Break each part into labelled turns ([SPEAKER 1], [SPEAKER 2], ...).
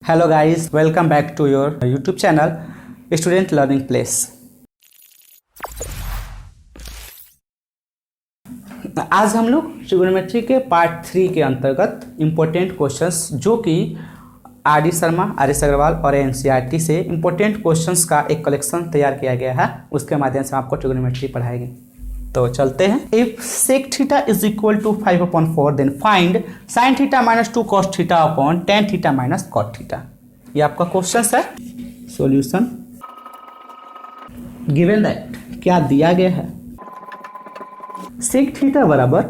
[SPEAKER 1] Hello guys, welcome back to your YouTube channel student learning place. आज हम लोग trigonometry के पार्ट 3 के अंतर्गत इम्पोर्टेंट क्वेश्चंस जो कि R D Sharma, R S Agarwal और एनसीईआरटी से इम्पोर्टेंट क्वेश्चंस का एक कलेक्शन तैयार किया गया है, उसके माध्यम से आपको ट्रिग्नोमेट्री पढ़ाएंगे। तो चलते हैं। If sec theta is equal to 5/4 then find sin theta minus 2 cos theta upon tan theta minus cot theta. ये आपका क्वेश्चन है। सॉल्यूशन गिवन दैट क्या दिया गया है, sec थीटा बराबर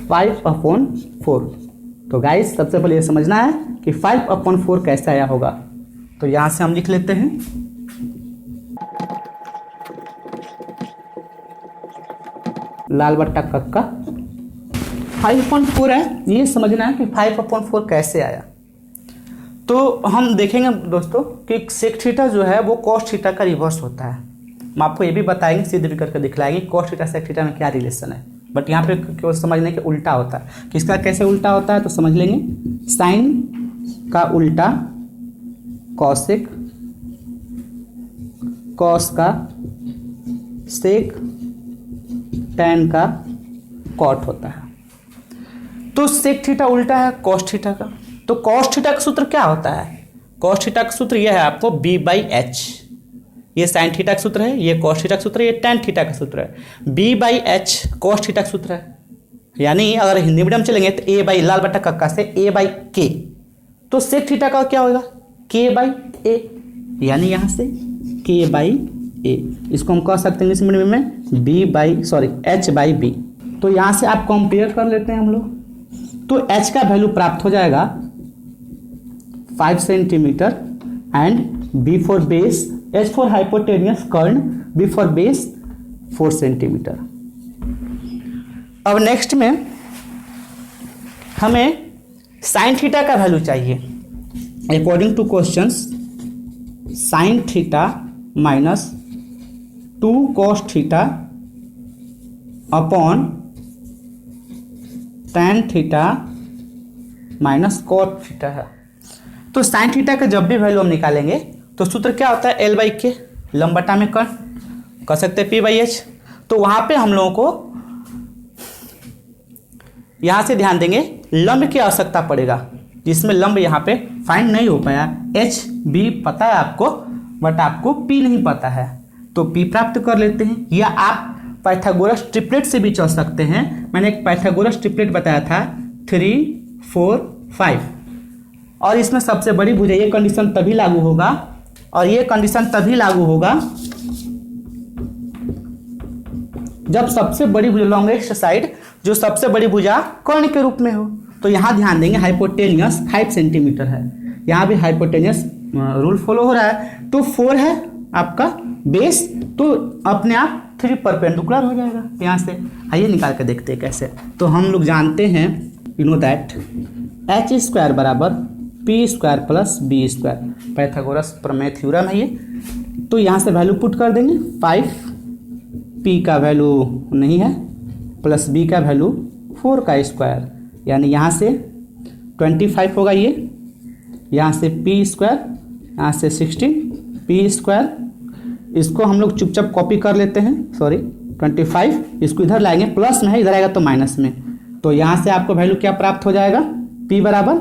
[SPEAKER 1] 5/4। तो गाइस सबसे पहले ये समझना है कि 5/4 कैसे आया होगा। तो यहां से हम लिख लेते हैं लाल बट्टा कक्का 5/4 है। ये समझना है कि 5/4 कैसे आया। तो हम देखेंगे दोस्तों कि सेक थीटा जो है वो कॉस थीटा का रिवर्स होता है। हम आपको ये भी बताएंगे, सिद्ध भी करके दिखलाएंगे कॉस थीटा सेक थीटा में क्या रिलेशन है। बट यहाँ पे केवल समझने के उल्टा होता है। किसका कैसे उल्टा होता है तो समझ लेंगे। साइन का उल्टा कॉसेक, कॉस का सेक, टैन का कॉट होता है। तो सेक थीटा उल्टा है कॉस थीटा का। तो कॉस थीटा का सूत्र क्या होता है? कॉस थीटा का सूत्र यह है आपको b/h। ये साइन थीटा का सूत्र है, ये कॉस थीटा का सूत्र है, ये टैन थीटा का सूत्र है। b/h कॉस थीटा का सूत्र है। यानी अगर हिंदी मीडियम चलेंगे तो a/ लाल बट्टा कक्का से a/k। तो सेक थीटा का क्या होगा k/a, यानी यहां से k/a। इसको हम कह सकते हैं इंग्लिश मीडियम में h/b। तो यहां से आप कंपेयर कर लेते हैं हम लोग। तो h का वैल्यू प्राप्त हो जाएगा 5 centimetre and b for base, h for hypotenuse कर्ण, b फॉर बेस 4 सेंटीमीटर। अब नेक्स्ट में हमें साइन थीटा का वैल्यू चाहिए। According to questions sine theta minus 2 cos theta upon tan theta minus cot theta है। तो sin थीटा का जब भी वैल्यू हम निकालेंगे तो सूत्र क्या होता है L/K, लंब बटा में कर्ण, कह सकते हैं P/H। तो वहां पे हम लोगों को यहां से ध्यान देंगे लंब की आवश्यकता पड़ेगा, जिसमें लंब यहाँ पे फाइंड नहीं हो पाया। HB पता है आपको, बट आपको P नहीं पता है। तो P प्राप्त कर लेते हैं, या आप पाइथागोरस ट्रिपलेट से भी चल सकते हैं। मैंने एक पाइथागोरस ट्रिपलेट बताया था 3, 4, 5। और इसमें सबसे बड़ी भुजा, ये कंडीशन तभी लागू होगा और ये कंडीशन तभी लागू होगा जब सबसे बड़ी भुजा लॉन्गेस्ट साइड, जो सबसे बड़ी भुजा कर्ण के रूप में हो। तो यहाँ ध्यान देंगे हाइपोटेनियस 5 सेंटीमीटर है, यहाँ भी हाइपोटेनियस रूल फॉलो हो रहा है। तो 4 है आपका बेस, तो अपने आप 3 परपेंडिकुलर हो जाएगा। यहाँ से आइए निकाल के देखते हैं कैसे। तो हम लोग जानते हैं यू नो दैट h² बराबर p² प्लस b²। पाइथागोरस प्रमेय थ्योरम है ये। तो यहाँ से वैल्यू पुट कर देंगे 5, p का वैल्यू नहीं है, प्लस b का वैल्यू 4 का स्क्वायर, यानी यहाँ से 25 होगा ये, यहाँ से p², यहाँ से 16 p²। इसको हम लोग चुपचाप कॉपी कर लेते हैं, सॉरी 25, इसको इधर लाएंगे, प्लस में है, इधर आएगा तो माइनस में। तो यहाँ से आपको वैल्यू क्या प्राप्त हो जाएगा, p बराबर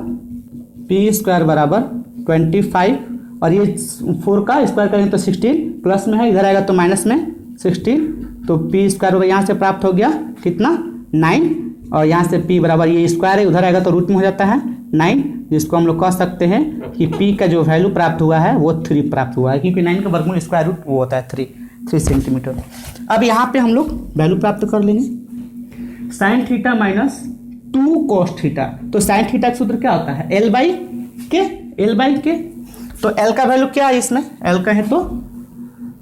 [SPEAKER 1] 25, और ये 4 का स्क्वायर करेंगे तो 16, प्लस में है, इधर आएगा तो माइनस में 16। तो p² होगा, यहाँ से प्राप्त हो गया कितना 9, और यहाँ से p बराबर ये स्क्वायर है, उधर आएगा तो रूट में हो जाता है 9, जिसको हम लोग कह सकते हैं कि p का जो वैल्यू प्राप्त हुआ है वो 3 प्राप्त हुआ है, क्योंकि 9 का वर्गमूल स्क्वायर रूट वो होता है 3 सेंटीमीटर। अब यहाँ पे हम लोग वैल्यू प्राप्त कर लेंगे sign theta minus 2 cos theta. तो साइन थीटा का सूत्र क्या होता है L/K। तो L का वैल्यू क्या है इसमें, L का है तो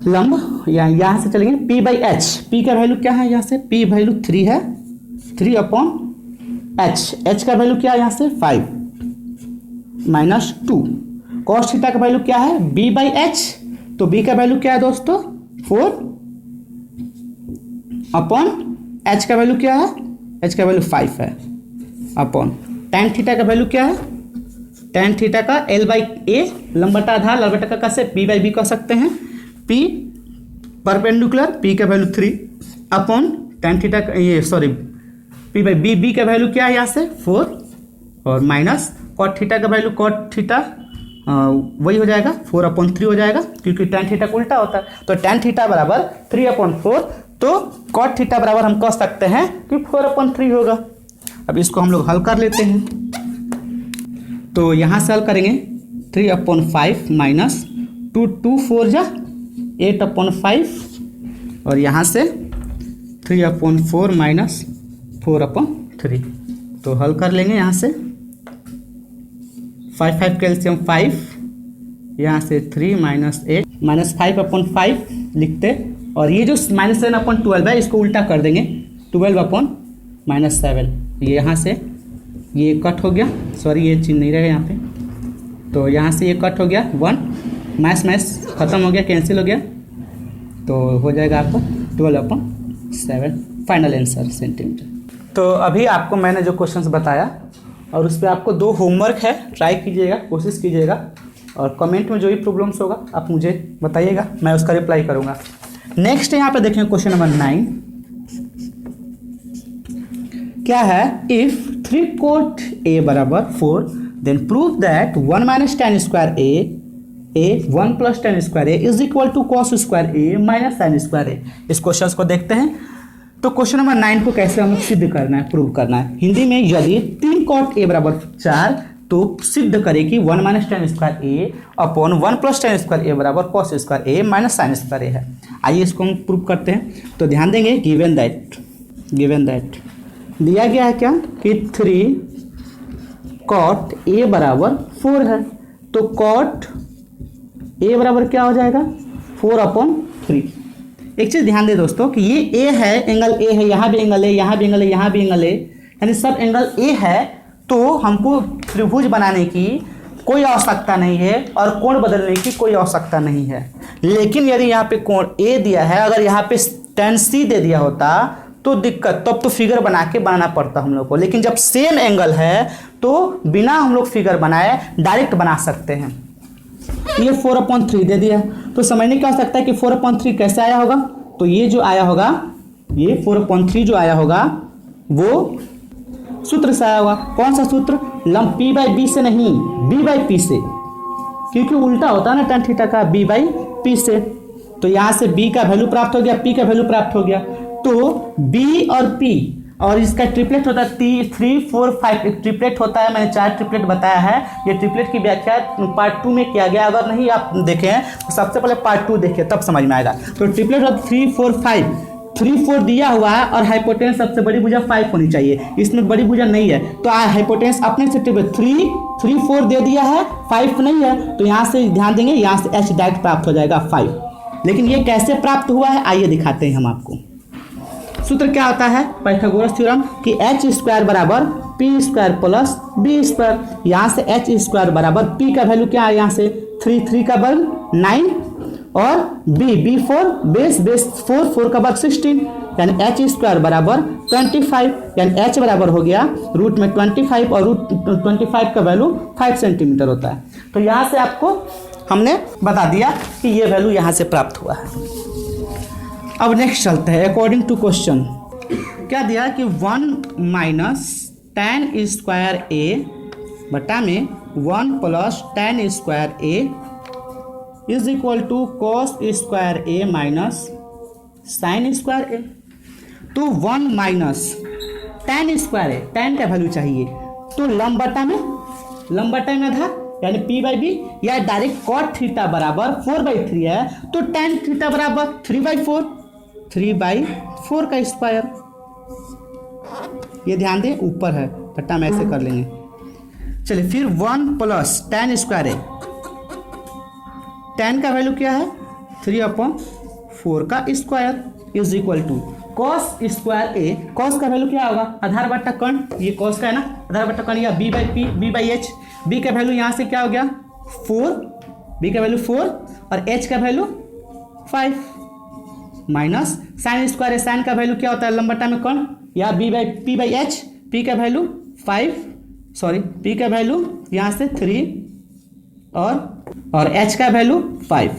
[SPEAKER 1] लंब, यहाँ से चलेंगे P/H। P का वैल्यू क्या है, यहाँ से P वैल्यू 3 है, 3/H। H का वैल्यू क्या है यहाँ से 5 माइनस 2। cos थीटा का वैल्यू क्या है b/h। तो b का वैल्यू क्या है दोस्तों 4 अपॉन h का वैल्यू क्या है, h का वैल्यू 5 है अपॉन tan थीटा का वैल्यू क्या है tan थीटा का L बाई ए लंबटा आधार लंबटा का कैसे P बाई बी कह सकते हैं। P परपेंडिकुलर P का वैल्यू 3 अपॉन tan थीटा का ये sorry P by B, B का वैल्यू क्या है यहाँ से 4 और माइनस कॉट थीटा का वैल्यू कॉट थीटा वही हो जाएगा 4/3 हो जाएगा क्योंकि tan थीटा को उल्टा होता है। तो tan थीटा बराबर 3/4 तो cot थीटा बराबर हम कह सकते हैं कि 4/3 होगा। अब इसको हम लोग हल कर लेते हैं। तो यहाँ से हल करेंगे 3/5 माइनस 2 4 जा 8/5 और यहाँ से 3/4 माइनस 4/3। तो हल कर लेंगे यहाँ से 5 कैल्शियम 5 यहाँ से 3 माइनस 8 माइनस 5/5 लिखते और ये जो -7/12 है इसको उल्टा कर देंगे 12/-7 ये यहाँ से ये कट हो गया सॉरी ये चिन्ह नहीं रहेगा यहाँ पे। तो यहाँ से ये कट हो गया 1 मैथ्स खत्म हो गया कैंसिल हो गया तो हो जाएगा आपका 12/7 फाइनल आंसर सेंटीमीटर। तो अभी आपको मैंने जो क्वेश्चंस बताया और उस पर आपको 2 होमवर्क है ट्राई कीजिएगा कोशिश कीजिएगा और कमेंट में जो भी प्रॉब्लम्स होगा आप मुझे बताइएगा मैं उसका रिप्लाई करूँगा। नेक्स्ट यहाँ पे देखें क्वेश्चन नंबर 9 क्या है इफ 3 cot a बराबर 4 then prove that 1 minus tan square a 1 plus tan square a is equal to cos square a minus sin square a। इस क्वेश्चन को देखते हैं। तो क्वेश्चन नंबर 9 को कैसे हमें सिद्ध करना है प्रूव करना है। हिंदी में यदि 3 cot a बराबर 4 तो सिद्ध करें कि 1 minus tan square a upon 1 plus tan square a बराबर cos square a minus sin square a है। आइए इसको हम प्रूव करते हैं। तो ध्यान देंगे गिवन दैट दिया गया है क्या कि 3 cot a बराबर 4 है तो cot a बराबर क्या हो जाएगा 4/3। एक चीज़ ध्यान दे दोस्तों कि ये a है एंगल a है यहाँ भी एंगल है यहाँ भी एंगल है यहाँ भी एंगल है यानी सब एंगल a है तो हमको त्रिभुज बनाने की कोई आवश्यकता नहीं है और कोण बदलने की कोई आवश्यकता नहीं है। लेकिन यदि यहाँ पे कोण a दिया है अगर यहाँ पे tan c दे दिया होता तो दिक्कत तब तो फिगर बना के बनाना पड़ता हम लोग को। लेकिन जब सेम एंगल है तो बिना हम लोग फिगर बनाए डायरेक्ट बना सकते हैं। ये 4/3 दे दिया तो समझने की आवश्यकता है कि 4/3 कैसे आया होगा। तो ये जो आया होगा ये 4/3 जो आया होगा वो सूत्र से आया होगा। कौन सा सूत्र लंब p बाई बी से नहीं b बाई पी से क्योंकि उल्टा होता है ना tan थीटा का b बाई पी से। तो यहाँ से b का वैल्यू प्राप्त हो गया p का वैल्यू प्राप्त हो गया तो b और p और इसका ट्रिपलेट होता है 3 4 5 एक ट्रिपलेट होता है। मैंने 4 ट्रिपलेट बताया है। ये ट्रिपलेट की व्याख्या पार्ट 2 में किया गया अगर नहीं आप देखें तो सबसे पहले पार्ट 2 देखिए तब समझ में आएगा। तो ट्रिपलेट होता 3 4 5 3 4 दिया हुआ है और हाइपोटेनस सबसे बड़ी भुजा 5 होनी चाहिए इसमें बड़ी भुजा नहीं है तो हाइपोटेनस अपने से ट्रिपलेट 3 4 दे दिया है 5 नहीं है तो यहाँ से ध्यान देंगे यहाँ से h डायरेक्ट प्राप्त हो जाएगा 5। लेकिन ये कैसे प्राप्त हुआ है आइए दिखाते हैं हम आपको। सूत्र क्या होता है पाइथागोरस थ्योरम कि एच स्क्वायर बराबर P square plus B square. यहाँ से एच स्क्वायर बराबर पी का वैल्यू क्या है यहाँ से 3 का वर्ग 9 और बी 4 बेस 4 का वर्ग 16 यानी एच स्क्वायर बराबर 25 यानी एच बराबर हो गया रूट में 25 और रूट 25 का वैल्यू 5 सेंटीमीटर होता है। तो यहाँ से आपको हमने बता दिया कि ये वैल्यू यहाँ से प्राप्त हुआ है। अब नेक्स्ट चलते हैं अकॉर्डिंग टू क्वेश्चन क्या दिया कि 1 माइनस tan स्क्वायर a बटा में 1 plus tan square a is equal to cos square a minus sin square a। तो 1 minus tan square a tan का वैल्यू चाहिए तो लंब बटा में आधार यानी p बाई बी या डायरेक्ट cot थीटा बराबर 4/3 है तो tan थीटा बराबर 3/4 का स्क्वायर। ये ध्यान दें ऊपर है बट्टा में ऐसे कर लेंगे। चलिए फिर 1 प्लस tan स्क्वायर है tan का वैल्यू क्या है 3/4 का square is equal to cos square a cos का वैल्यू क्या होगा आधार बट्टा कर्ण ये cos का है ना आधार बट्टा कर्ण या b by P b by H b का वैल्यू यहाँ से क्या हो गया 4 b का वैल्यू 4 और h का वैल्यू 5 माइनस साइन स्क्वायर है साइन का वैल्यू क्या होता है लंबटा में कौन या b by P by H p का वैल्यू 5 सॉरी p का वैल्यू यहाँ से 3 और h का वैल्यू 5।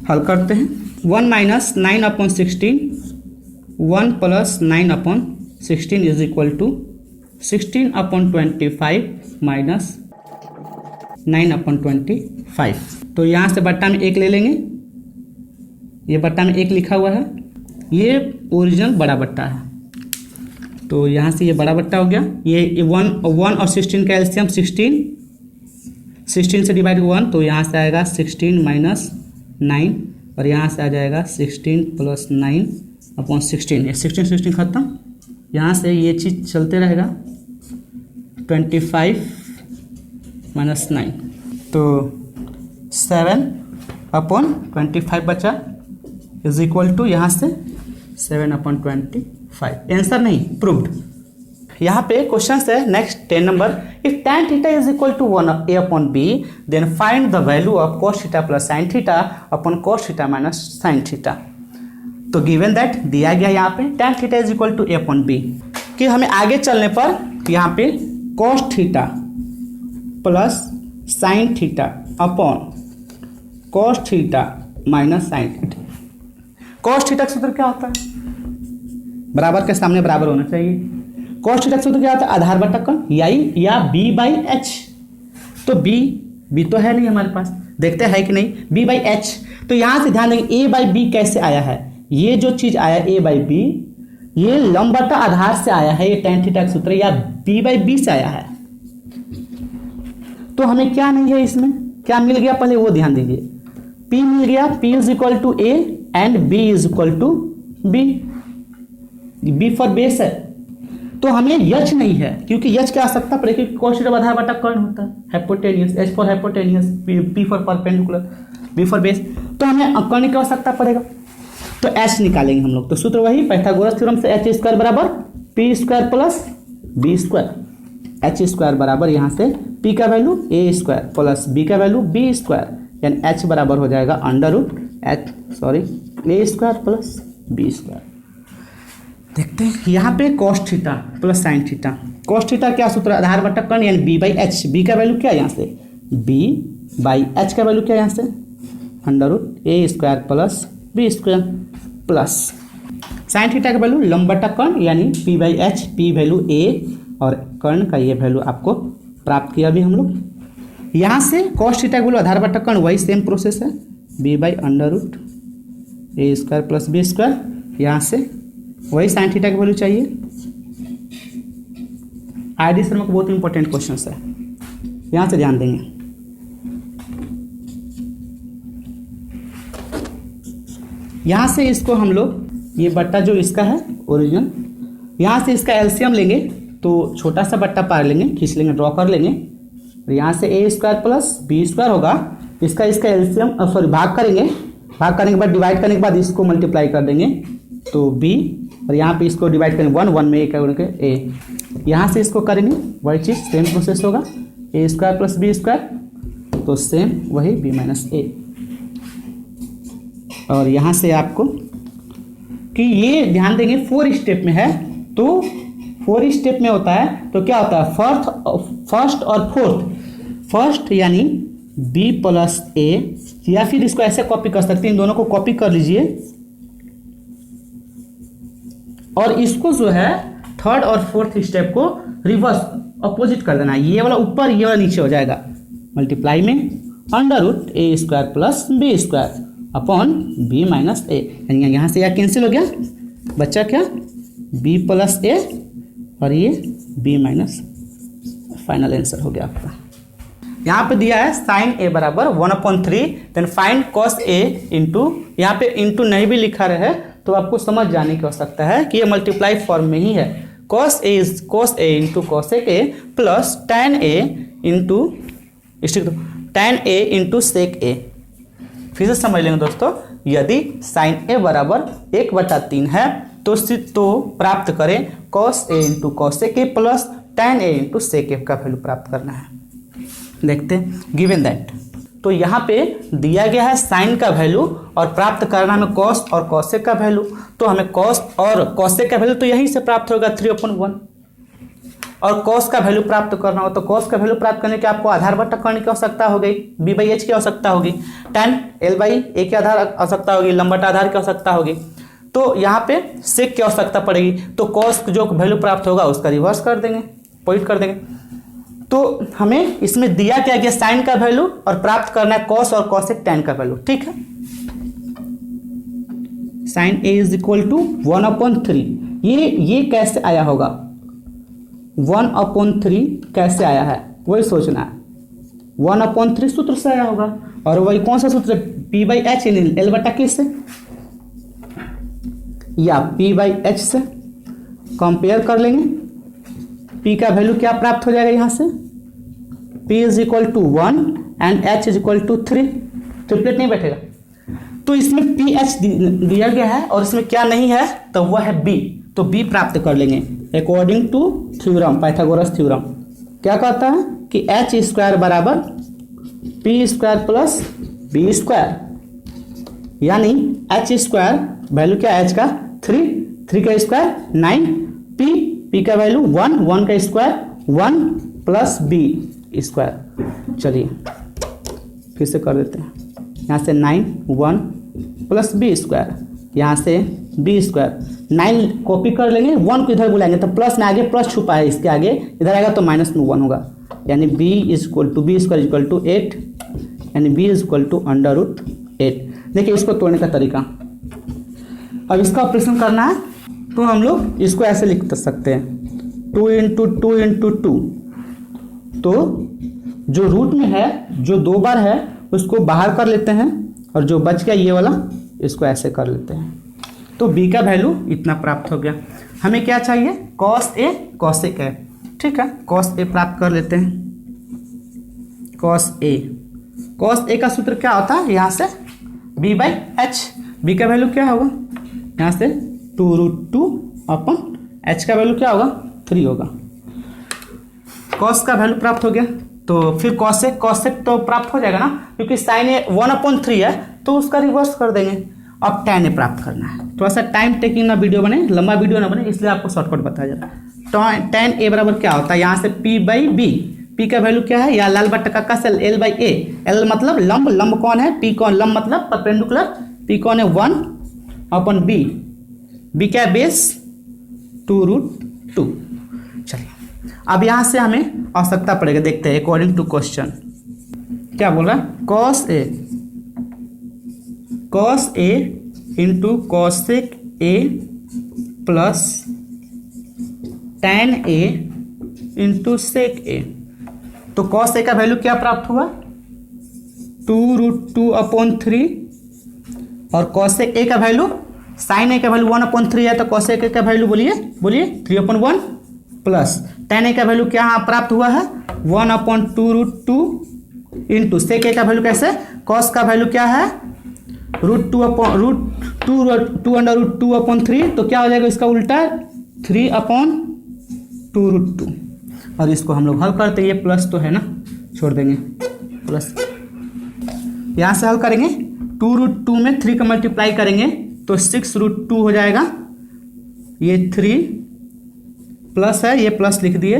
[SPEAKER 1] हल करते हैं। 1 minus 9/16, 1 plus 9/16 is equal to 16/25 minus 9/25। तो यहाँ से बट्टा में 1 ले लेंगे, ये बट्टा में 1 लिखा हुआ है, ये ओरिजिनल बड़ा बट्टा है, तो यहाँ से ये बड़ा बट्टा हो गया। ये 1 और 16 का एलसीएम 16 से डिवाइड 1, तो यहाँ से आएगा 16 माइनस 9 और यहाँ से आ जाएगा 16 प्लस 9/16। ये 16 खत्म, यहाँ से ये चीज़ चलते रहेगा 25 माइनस 9, तो 7/25 बचा इज इक्वल टू यहाँ से 7/25। आंसर नहीं, प्रूव्ड। यहाँ पे क्वेश्चन है next 10 number, if tan theta is equal to 1a/b then find the value of cos theta plus sin theta upon cos theta minus sin theta. तो given that दिया गया यहाँ पे tan theta is equal to a/b कि हमें आगे चलने पर यहाँ पे cos theta plus sin theta upon cos theta minus sin theta. cos theta का सूत्र क्या होता है? बराबर के सामने बराबर होना चाहिए। cos थीटा का सूत्र क्या होता है? आधार बटा कौन या b/h। तो b तो है नहीं हमारे पास, देखते हैं कि नहीं, b/h। तो यहाँ से ध्यान देंगे a/b कैसे आया है, ये जो चीज आया a/b ये लंब बटा आधार से आया है, ये tan थीटा का सूत्र या b/b से आया है। तो हमें क्या नहीं है, इसमें क्या मिल गया पहले वो ध्यान दीजिए, p मिल गया, p is equal to a and b is equal to b for base है। तो हमें यच नहीं है, क्योंकि यच की आवश्यकता पड़ेगी, cos थीटा आधार बटा कर्ण होता है, hypotenuse, h for hypotenuse, p for perpendicular, b for base. तो हमें कर्ण की आवश्यकता पड़ेगा, तो h निकालेंगे हम लोग। तो सूत्र वही पाइथागोरस थ्योरम से h स्क्वायर बराबर p square plus b square. h square बराबर यहाँ से p का value a square plus b का वैल्यू b स्क्वायर, यानी h बराबर हो जाएगा a square plus b square. देखते हैं यहाँ पे cos theta plus sin theta. cos theta क्या सूत्र, आधार बटा कर्ण यानी b/h, b का वैल्यू क्या है यहाँ से b/h का वैल्यू क्या है यहाँ से a square plus b square plus sin theta का वैल्यू लंब बटा कर्ण यानी p/h, p वैल्यू a और कर्ण का ये वैल्यू आपको प्राप्त किया अभी हम लोग। यहाँ से cos थीटा का वैल्यू आधार बटा कर्ण वही सेम प्रोसेस है, b/a square plus b square, यहाँ से वही sin थीटा की वैल्यू चाहिए। आईडी शर्मा का बहुत इंपॉर्टेंट क्वेश्चन है, यहाँ से ध्यान देंगे। यहाँ से इसको हम लोग ये बट्टा जो इसका है ओरिजिनल, यहाँ से इसका एलसीएम लेंगे तो छोटा सा बट्टा पार लेंगे, खींच लेंगे, ड्रॉ कर लेंगे। और यहाँ से a square plus b square होगा, इसका एलसीएम सॉरी भाग करेंगे, भाग करने के बाद डिवाइड करने के बाद इसको मल्टीप्लाई कर देंगे तो b, और यहाँ पे इसको डिवाइड करेंगे 1 में a करके a, यहाँ से इसको करेंगे वही चीज़ सेम प्रोसेस होगा, a square plus b square, तो सेम वही b माइनस a। और यहाँ से आपको कि ये ध्यान देंगे 4 स्टेप में है, तो 4 स्टेप में होता है तो क्या होता है फर्स्ट और फोर्थ, फर्स्ट यानी b प्लस a, या फिर इसको ऐसे कॉपी कर सकते हैं, इन दोनों को कॉपी कर लीजिए और इसको जो है थर्ड और फोर्थ स्टेप को रिवर्स अपोजिट कर देना, ये वाला ऊपर ये वाला नीचे हो जाएगा, मल्टीप्लाई में a square plus b square upon b minus a, यानी यहाँ से यह कैंसिल हो गया, बच्चा क्या b प्लस a और ये b माइनस, फाइनल आंसर हो गया आपका। यहाँ पे दिया है साइन a बराबर 1/3 then find cos a into, यहाँ पे इंटू नहीं भी लिखा रहे तो आपको समझ जाने की आवश्यकता है कि ये मल्टीप्लाई फॉर्म में ही है। cos a into cosec a plus tan a into sec a। फिर से समझ लेंगे दोस्तों, यदि sin a बराबर 1/3 है तो प्राप्त करें cos a into cosec a plus tan a into sec a का वैल्यू प्राप्त करना है। देखते हैं गिवन दैट, तो यहाँ पे दिया गया है साइन का वैल्यू और प्राप्त करना हमें cos और cosec का वैल्यू, तो हमें cos और cosec का वैल्यू तो यहीं से प्राप्त होगा 3/1, और कॉस का वैल्यू प्राप्त करना हो तो कॉस का वैल्यू प्राप्त करने के आपको आधार बटा करने की आवश्यकता हो गई, बी बाई एच की आवश्यकता होगी, tan एल बाई ए की आधार आवश्यकता होगी, लंब बटा आधार की आवश्यकता होगी। तो यहाँ पे सेक की आवश्यकता पड़ेगी, तो कॉस जो वैल्यू प्राप्त होगा उसका रिवर्स कर देंगे, पॉइंट कर देंगे। तो हमें इसमें दिया क्या गया साइन का वैल्यू और प्राप्त करना है कॉस और कॉसेक tan का वैल्यू, ठीक है। Sine A is equal to 1/3। ये कैसे आया होगा, 1/3 कैसे आया है वही सोचना है। 1/3 सूत्र से आया होगा, और वही कौन सा सूत्र, P by H in L बटा किस से, या पी बाई एच से कंपेयर कर लेंगे। पी का वैल्यू क्या प्राप्त हो जाएगा यहाँ से, P is equal to 1 and H is equal to 3, triplet नहीं बैठेगा। तो इसमें पी एच दिया गया है और इसमें क्या नहीं है, तो वह है बी, तो बी प्राप्त कर लेंगे according to theorem, Pythagoras theorem. क्या कहता है कि एच स्क्वायर बराबर P square plus B square, यानी एच स्क्वायर वैल्यू क्या है एच का 3 का स्क्वायर 9, पी का वैल्यू 1 का स्क्वायर 1 प्लस बी स्क्वायर। चलिए फिर से कर देते हैं, यहाँ से 9 1 प्लस बी स्क्वायर, यहाँ से बी स्क्वायर 9 कॉपी कर लेंगे, 1 को इधर बुलाएंगे तो प्लस में आगे प्लस छुपा है, इसके आगे इधर आएगा तो माइनस में 1 होगा, यानी B is equal to B square equal to 8, यानी बी इज इक्वल टू √8। देखिए इसको तोड़ने का तरीका, अब इसका ऑपरेशन करना है तो हम लोग इसको ऐसे लिख सकते हैं 2 × 2 × 2, तो जो रूट में है जो 2 बार है उसको बाहर कर लेते हैं और जो बच गया ये वाला इसको ऐसे कर लेते हैं, तो b का वैल्यू इतना प्राप्त हो गया। हमें क्या चाहिए, cos a cosec है, ठीक है। cos a प्राप्त कर लेते हैं, cos a का सूत्र क्या होता है, यहाँ से b बाई एच, b का वैल्यू क्या होगा यहाँ से 2√2/h का वैल्यू क्या होगा 3 होगा। cos का वैल्यू प्राप्त हो गया, तो फिर cosec तो प्राप्त हो जाएगा ना, क्योंकि साइन ए 1/3 है तो उसका रिवर्स कर देंगे। अब tan ए प्राप्त करना है, थोड़ा सा टाइम टेकिंग ना वीडियो बने, लंबा वीडियो ना बने, इसलिए आपको शॉर्टकट बताया जा रहा है। tan ए बराबर क्या होता है, यहाँ से p बाई बी, p का वैल्यू क्या है, या लाल बट्टा का सेल l बाई ए, l मतलब लंब कौन है, p कौन, लंब मतलब परपेंडिकुलर, p कौन है 1/b, b क्या है बेस 2√2। चलिए अब यहाँ से हमें आवश्यकता पड़ेगा, देखते हैं अकॉर्डिंग टू क्वेश्चन क्या बोल रहा है, cos a into cosec a plus tan a into sec a। तो cos a का वैल्यू क्या प्राप्त हुआ 2√2/3, और cosec a का वैल्यू, sin a का वैल्यू 1/3 है तो cosec a का वैल्यू बोलिए 3/1 प्लस tan a का वैल्यू क्या यहाँ प्राप्त हुआ है 1/2√2 इंटू sec a का वैल्यू कैसे, cos का वैल्यू क्या है √2/3, तो क्या हो जाएगा इसका उल्टा 3/2√2, और इसको हम लोग हल करते हैं, ये प्लस तो है ना, छोड़ देंगे प्लस, यहाँ से हल करेंगे 2√2 में 3 का मल्टीप्लाई करेंगे तो 6√2 हो जाएगा, ये 3 प्लस है, ये प्लस लिख दिए,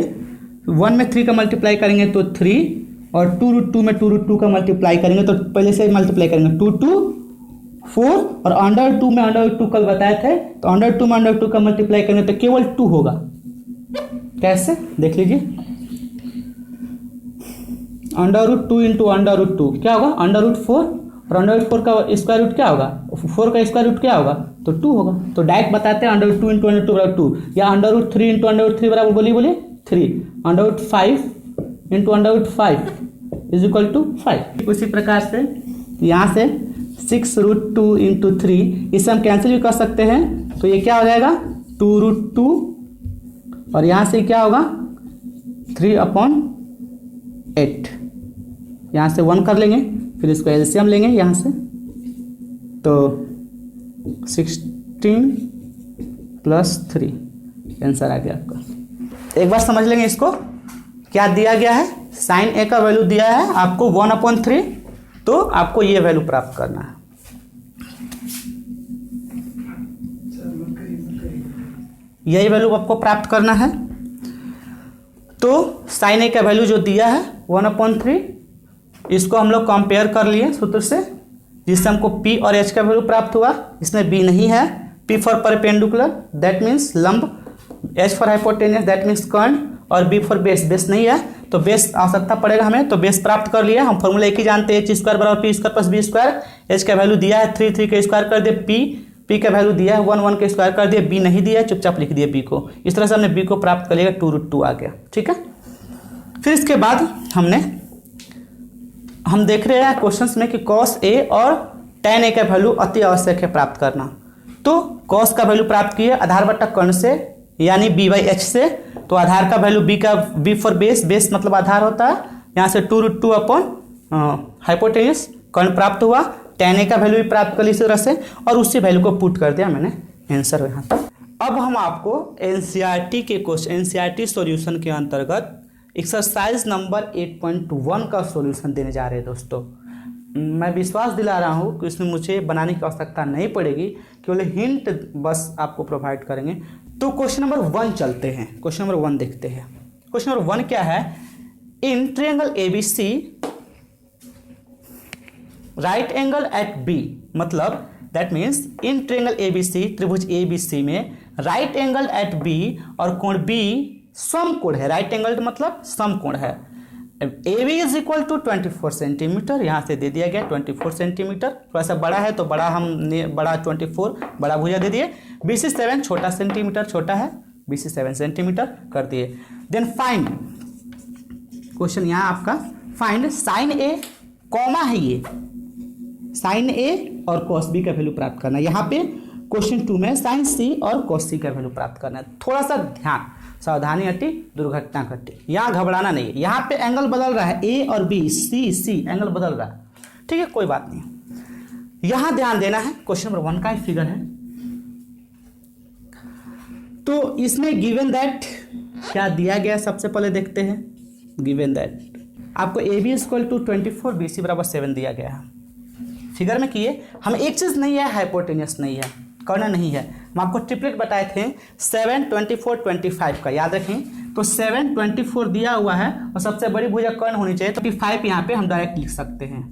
[SPEAKER 1] 1 में 3 का मल्टीप्लाई करेंगे तो 3, और 2√2 में 2√2 का मल्टीप्लाई करेंगे तो पहले से मल्टीप्लाई करेंगे 2 4, और √2 में √2 कल बताए थे, तो √2 में √2 का मल्टीप्लाई करेंगे तो केवल 2 होगा। कैसे देख लीजिए, √2 इंटू √2 क्या होगा √4, और √4 का स्क्वायर रूट क्या होगा, 4 का स्क्वायर रूट क्या होगा तो 2 होगा। तो डायरेक्ट बताते हैं √2 इंटू √2 बराबर 2, या √3 इंटू √3 बराबर बोलिए 3, √5 इंटू √5 इज इक्वल टू 5। उसी प्रकार से यहाँ से 6√2 इंटू 3, इसे हम कैंसिल भी कर सकते हैं, तो ये क्या हो जाएगा 2√2, और यहाँ से क्या होगा 3/8, यहाँ से 1 कर लेंगे, फिर इसको एलसीएम लेंगे यहाँ से, तो 16 + 3 आंसर आ गया आपका। एक बार समझ लेंगे इसको, क्या दिया गया है, साइन ए का वैल्यू दिया है आपको 1/3, तो आपको ये वैल्यू प्राप्त करना है। यही वैल्यू आपको प्राप्त करना है। तो साइन ए का वैल्यू जो दिया है 1/3, इसको हम लोग कंपेयर कर लिए सूत्र से, जिससे हमको पी और एच का वैल्यू प्राप्त हुआ। इसमें बी नहीं है, P for perpendicular that means लंब, H for hypotenuse that means कर्ण, और बी फॉर बेस, बेस नहीं है तो बेस आवश्यकता पड़ेगा हमें, तो बेस प्राप्त कर लिया। हम फॉर्मूला एक ही जानते हैं, एच स्क्वायर बराबर P square plus B square. H का वैल्यू दिया है 3, 3 का स्क्वायर कर दिए पी का वैल्यू दिया है 1, 1 का स्क्वायर कर दिए, बी नहीं दिया है, चुपचाप लिख दिए बी को। इस तरह से हमने बी को प्राप्त कर लिया, 2√2 आ गया। ठीक है, फिर इसके बाद हम देख रहे हैं क्वेश्चंस में कि कॉस ए और tan ए का वैल्यू अति आवश्यक है प्राप्त करना। तो कॉस का वैल्यू प्राप्त किए आधार बट्टा कर्ण से, यानी b/h से। तो आधार का value B for base, base मतलब आधार होता है, यहाँ से 2√2 अपॉन हाइपोटेन्यूस कर्ण प्राप्त हुआ। tan ए का वैल्यू भी प्राप्त कर ली इसी तरह से, और उसी वैल्यू को पुट कर दिया मैंने आंसर यहाँ तक। अब हम आपको एनसीईआरटी के क्वेश्चन, एनसीईआरटी सॉल्यूशन के अंतर्गत एक्सरसाइज नंबर 8.1 का सॉल्यूशन देने जा रहे हैं दोस्तों। मैं विश्वास दिला रहा हूँ कि इसमें मुझे बनाने की आवश्यकता नहीं पड़ेगी, केवल हिंट बस आपको प्रोवाइड करेंगे। तो क्वेश्चन नंबर 1 चलते हैं, क्वेश्चन नंबर 1 देखते हैं। क्वेश्चन नंबर 1 क्या है? In triangle ABC right angle at B, मतलब that means in triangle ABC, त्रिभुज ABC में राइट एंगल एट बी और कोण B समकोण है। राइट एंगल मतलब समकोण है। AB is equal to 24 centimetre, यहाँ से दे दिया गया 24 सेंटीमीटर। थोड़ा सा बड़ा है तो बड़ा हमने बड़ा 24 बड़ा भुजा दे दिए। BC 7 छोटा सेंटीमीटर, छोटा है BC 7 सेंटीमीटर कर दिए। देन फाइंड, क्वेश्चन यहाँ आपका फाइंड साइन ए कॉमा है, ये साइन ए और कॉस बी का वैल्यू प्राप्त करना है। यहाँ पे क्वेश्चन 2 में साइन सी और कॉस सी का वैल्यू प्राप्त करना है। थोड़ा सा ध्यान, सावधानी हटी दुर्घटना घटी, यहाँ घबराना नहीं है। यहाँ पे एंगल बदल रहा है, ए और बी, सी एंगल बदल रहा है, ठीक है, कोई बात नहीं। यहाँ ध्यान देना है, क्वेश्चन नंबर 1 का ही फिगर है। तो इसमें गिवन दैट क्या दिया गया, सबसे पहले देखते हैं। गिवन दैट आपको A B equal to 24, B C बराबर 7 दिया गया है। फिगर में किए हम एक चीज़ नहीं है, हाइपोटेनियस नहीं है, कर्ण नहीं है। हम आपको ट्रिपलेट बताए थे 7, 24, 25 का, याद रखें। तो 7, 24 दिया हुआ है और सबसे बड़ी भुजा कर्ण होनी चाहिए, तो 25 यहाँ पे हम डायरेक्ट लिख सकते हैं।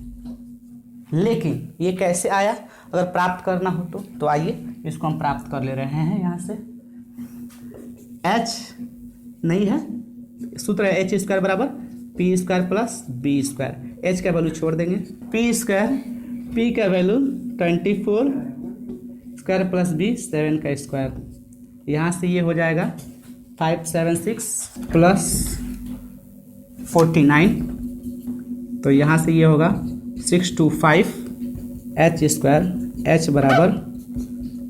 [SPEAKER 1] लेकिन ये कैसे आया, अगर प्राप्त करना हो तो आइए इसको हम प्राप्त कर ले रहे हैं। यहाँ से h नहीं है, सूत्र है h स्क्वायर बराबर P square plus B square. h का वैल्यू छोड़ देंगे, पी स्क्वायर, p का वैल्यू 24 स्क्वायर प्लस बी 7 का स्क्वायर। यहाँ से ये हो जाएगा 576 प्लस 49, तो यहाँ से ये होगा 625 h स्क्वायर, h बराबर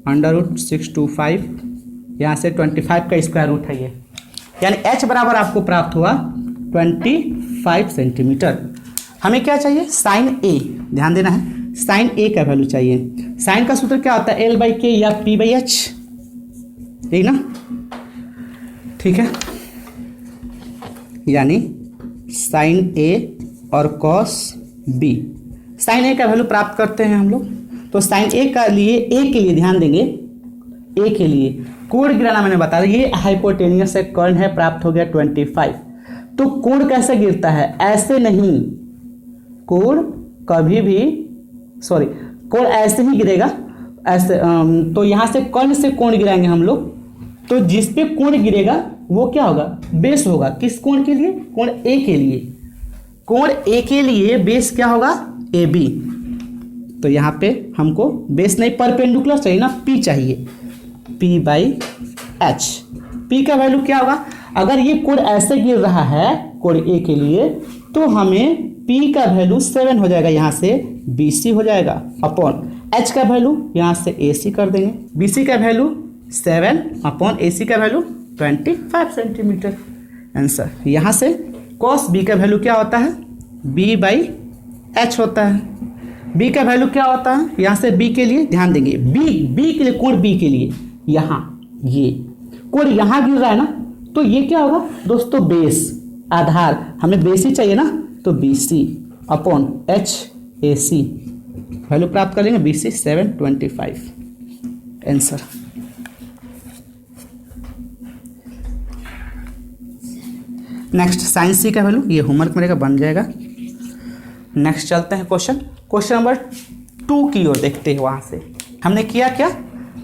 [SPEAKER 1] √625, यहाँ से 25 का स्क्वायर रूट है ये, यानी h बराबर आपको प्राप्त हुआ 25 सेंटीमीटर। हमें क्या चाहिए, साइन ए, ध्यान देना है, साइन ए का वैल्यू चाहिए। साइन का सूत्र क्या होता है, L/K या P/H, ठीक ना, ठीक है। यानी साइन ए और कॉस बी, साइन ए का वैल्यू प्राप्त करते हैं हम लोग। तो साइन ए का लिए, ए के लिए ध्यान देंगे, ए के लिए कोण गिराना मैंने बता दिया, ये हाइपोटेनियस है, कर्ण है, प्राप्त हो गया 25। तो कोण कैसे गिरता है, ऐसे नहीं, कोण कभी भी, सॉरी, कोण ऐसे ही गिरेगा, ऐसे। तो यहाँ से कर्ण से कोण गिराएंगे हम लोग, तो जिस पे कोण गिरेगा वो क्या होगा, बेस होगा। किस कोण के लिए, कोण ए के लिए, कोण ए के लिए बेस क्या होगा, ए बी। तो यहाँ पे हमको बेस नहीं, परपेंडिकुलर चाहिए ना, पी चाहिए, P/H। P का वैल्यू क्या होगा, अगर ये कोण ऐसे गिर रहा है कोण ए के लिए, तो हमें P का वैल्यू 7 हो जाएगा, यहाँ से BC हो जाएगा, अपॉन H का वैल्यू यहाँ से AC कर देंगे, BC का वैल्यू 7 अपॉन AC का वैल्यू 25 सेंटीमीटर, आंसर। यहाँ से cos B का वैल्यू क्या होता है, B/H होता है। B का वैल्यू क्या होता है, यहाँ से B के लिए ध्यान देंगे, B के लिए, कोण B के लिए, यहाँ ये कोण यहाँ गिर रहा है ना, तो ये क्या होगा दोस्तों, बेस, आधार, हमें बेस ही चाहिए ना, तो BC अपॉन HAC वैल्यू प्राप्त कर लेंगे, BC 725, आंसर। नेक्स्ट साइन सी का वैल्यू, ये होमवर्क मेरे का बन जाएगा। नेक्स्ट चलते हैं क्वेश्चन नंबर 2 की ओर देखते हैं। वहाँ से हमने किया क्या,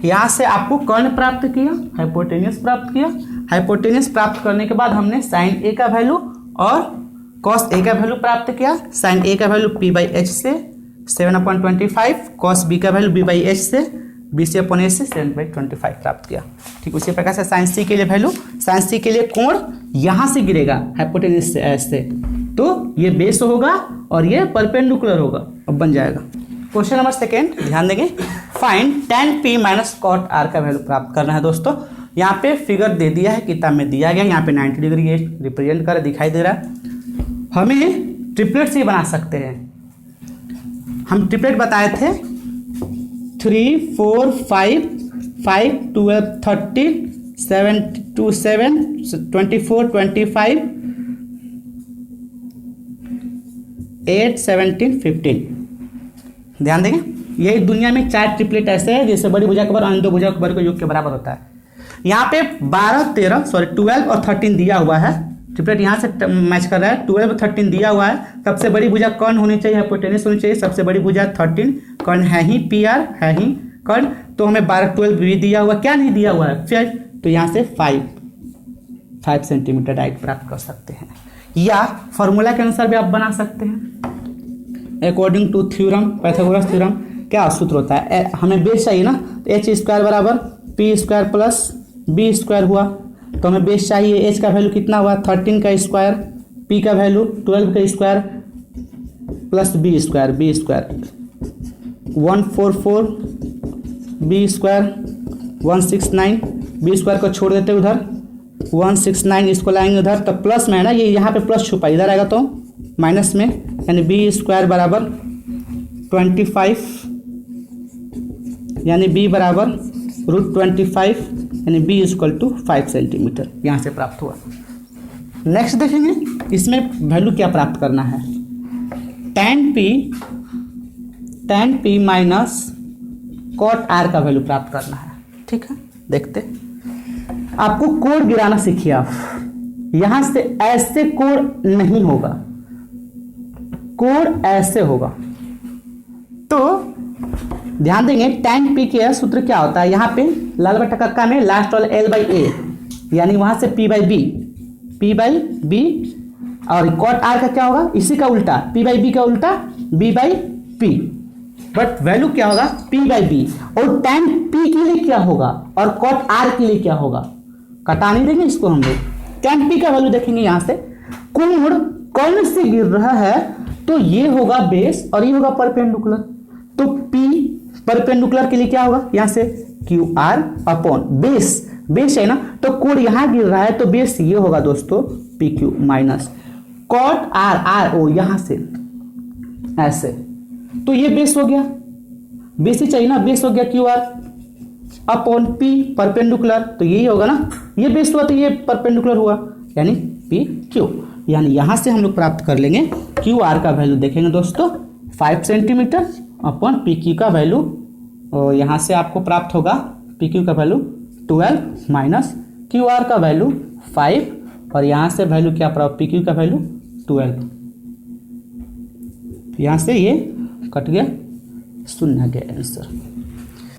[SPEAKER 1] यहाँ से आपको कर्ण प्राप्त किया, हाइपोटेन्यूस प्राप्त किया। हाइपोटेन्यूस प्राप्त करने के बाद हमने साइन ए का वैल्यू और कॉस ए का वैल्यू प्राप्त किया। साइन ए का वैल्यू p/h से 7/25, कॉस बी का वैल्यू b/h से bc/a से 7/25 प्राप्त किया। ठीक उसी प्रकार से साइन सी के लिए वैल्यू, साइन सी के लिए कोण यहाँ से गिरेगा हाइपोटेन्यूस से ऐसे, तो ये बेस होगा और ये परपेंडिकुलर होगा। अब बन जाएगा। क्वेश्चन नंबर 2 ध्यान देंगे, find tan p minus cot r का वैल्यू प्राप्त करना है दोस्तों। यहाँ पे फिगर दे दिया है, किताब में दिया गया, यहाँ पे 90 डिग्री ये रिप्रेजेंट कर दिखाई दे रहा है। हमें ट्रिपलेट से बना सकते हैं। हम ट्रिपलेट बताए थे 3 4 5 5 12 13 7 2 7 24 25 8 17 15। ध्यान देंगे, यही दुनिया में 4 ट्रिपलेट ऐसे हैं जैसे बड़ी भुजा के बराबर अन्य दो भुजा के वर्ग के योग के बराबर होता है। यहाँ पे 12 और 13 दिया हुआ है। ट्रिपलेट यहाँ से मैच कर रहा है। 12 और 13 दिया हुआ है। सबसे बड़ी भुजा कर्ण होनी चाहिए, हाइपोटेन्यूस होनी चाहिए। सबसे बड़ी भुजा 13 कर्ण है ही, PR है ही कर्ण, तो हमें 12 12 भी दिया हुआ, क्या नहीं दिया हुआ है फिर, तो यहाँ से 5 सेंटीमीटर डाइट प्राप्त कर सकते हैं। या फॉर्मूला के अनुसार भी आप बना सकते हैं according to theorem, Pythagoras theorem. क्या सूत्र होता है, हमें बेस चाहिए ना, h² बराबर p² प्लस b² हुआ, तो हमें बेस चाहिए। h का वैल्यू कितना हुआ, 13 का स्क्वायर, p का वैल्यू 12 का square plus b² 144, b² 169, b² को छोड़ देते उधर, 169 इसको लाएंगे उधर, तो प्लस में है ना, ये यहाँ पे प्लस छुपा, इधर आएगा तो माइनस में, यानी b² बराबर 25, यानी b बराबर √25, यानी b = 5 सेंटीमीटर यहाँ से प्राप्त हुआ। नेक्स्ट देखेंगे, इसमें वैल्यू क्या प्राप्त करना है, tan p minus cot r का वैल्यू प्राप्त करना है। ठीक है, देखते, आपको कोण गिराना सीखिए आप। यहां से ऐसे कोण नहीं होगा, कोण ऐसे होगा। तो ध्यान देंगे, tan p के सूत्र क्या होता है, यहाँ पे लाल बटा कक्का में लास्ट वाला l/a, यानी वहां से p/b, और cot r का क्या होगा, इसी का उल्टा, p/b का उल्टा b/p, बट वैल्यू क्या होगा p/b। और tan p के लिए क्या होगा और cot r के लिए क्या होगा, कटा नहीं देंगे इसको हम लोग। tan p का वैल्यू देखेंगे, यहाँ से कोण कर्ण से गिर रहा है तो ये होगा बेस और ये होगा परपेंडिकुलर, तो p परपेंडिकुलर के लिए क्या होगा, यहाँ से QR अपॉन बेस है ना, तो कोण यहाँ गिर रहा है तो बेस ये होगा दोस्तों PQ माइनस cot r ओ यहाँ से ऐसे, तो ये बेस हो गया, बेस ही चाहिए ना, बेस हो गया QR अपॉन P परपेंडिकुलर, तो यही होगा ना, ये बेस हुआ तो ये परपेंडिकुलर हुआ, यानी PQ। यानी यहाँ से हम लोग प्राप्त कर लेंगे QR का वैल्यू देखेंगे दोस्तों 5 सेंटीमीटर अपॉन PQ का वैल्यू, और यहाँ से आपको प्राप्त होगा PQ का वैल्यू 12 माइनस QR का वैल्यू 5, और यहाँ से वैल्यू क्या प्राप्त, PQ का वैल्यू 12, यहाँ से ये कट गया, शून्य गया आंसर।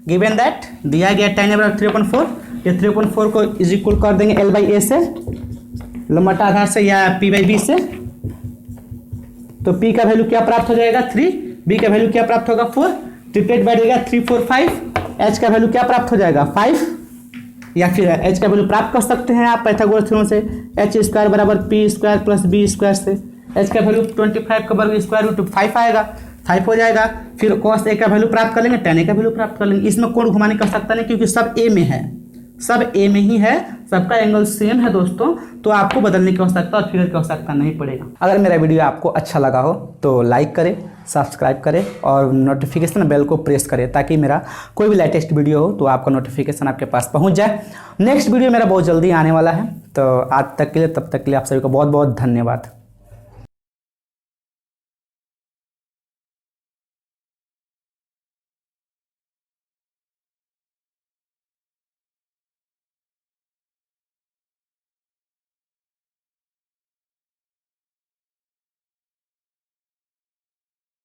[SPEAKER 1] गिवन दैट दिया गया tan बराबर 3/4, ये 3/4 को इज इक्वल कर देंगे l/a से, लंबटा आधार से या p/b से, तो p का वैल्यू क्या प्राप्त हो जाएगा 3, b का वैल्यू क्या प्राप्त होगा 4, ट्रिपलेट बैठेगा 3 4 5, h का वैल्यू क्या प्राप्त हो जाएगा 5, या फिर h का वैल्यू प्राप्त कर सकते हैं आप पाइथागोरस थ्योरम से, h² बराबर p² प्लस b² से, h का वैल्यू 25 का वर्ग स्क्वायर रूट 5 आएगा, 5 हो जाएगा। फिर cos a का वैल्यू प्राप्त कर लेंगे, tan a का वैल्यू प्राप्त कर लेंगे। इसमें कोण घुमाने कर सकता नहीं क्योंकि सब a में है, सब a में ही है, सबका एंगल सेम है दोस्तों, तो आपको बदलने की आवश्यकता और फिगर की आवश्यकता नहीं पड़ेगा। अगर मेरा वीडियो आपको अच्छा लगा हो तो लाइक करें, सब्सक्राइब करें और नोटिफिकेशन बेल को प्रेस करें, ताकि मेरा कोई भी लेटेस्ट वीडियो हो तो आपका नोटिफिकेशन आपके पास पहुंच जाए। नेक्स्ट वीडियो मेरा बहुत जल्दी आने वाला है, तो आज तक के लिए, तब तक के लिए आप सभी को बहुत बहुत धन्यवाद।